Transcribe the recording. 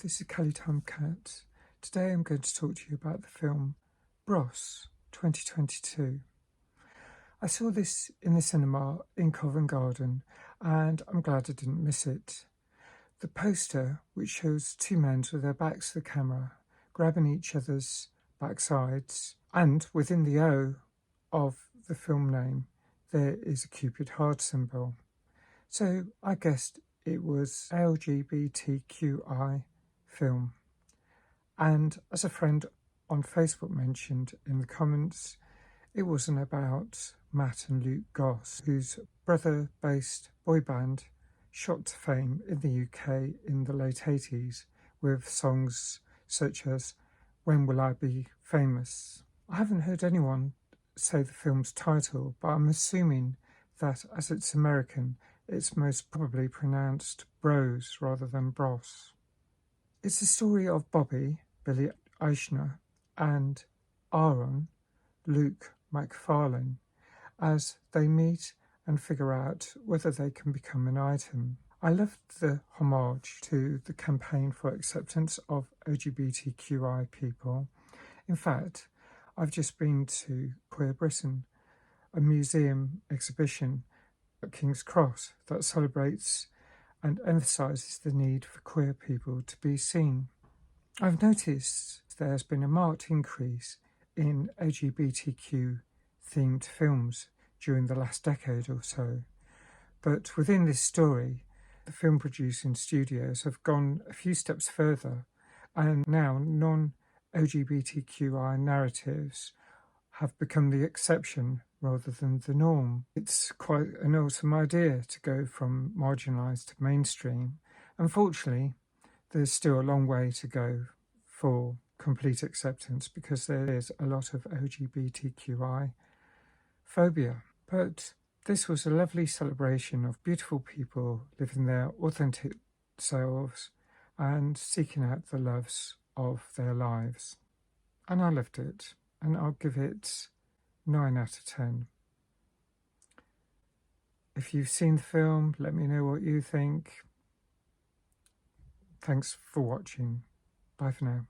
this is Kelly Tomcat. Today I'm going to talk to you about the film Bros 2022. I saw this in the cinema in Covent Garden and I'm glad I didn't miss it. The poster, which shows two men with their backs to the camera, grabbing each other's backsides, and within the O of the film name there is a Cupid heart symbol. So I guessed it was LGBTQI film. And as a friend on Facebook mentioned in the comments, it wasn't about Matt and Luke Goss, whose brother-based boy band shot to fame in the UK in the late 80s with songs such as When Will I Be Famous? I haven't heard anyone say the film's title, but I'm assuming that as it's American, it's most probably pronounced Bros rather than Bros. It's the story of Bobby, Billy Eichner, and Aaron, Luke McFarlane, as they meet and figure out whether they can become an item. I loved the homage to the campaign for acceptance of LGBTQI people. In fact, I've just been to Queer Britain, a museum exhibition at King's Cross that celebrates and emphasises the need for queer people to be seen. I've noticed there's been a marked increase in LGBTQ themed films during the last decade or so, but within this story the film producing studios have gone a few steps further, and now non-LGBTQI narratives have become the exception rather than the norm. It's quite an awesome idea to go from marginalised to mainstream. Unfortunately, there's still a long way to go for complete acceptance because there is a lot of LGBTQI phobia. But this was a lovely celebration of beautiful people living their authentic selves and seeking out the loves of their lives. And I loved it, and I'll give it 9 out of 10. If you've seen the film, let me know what you think. Thanks for watching. Bye for now.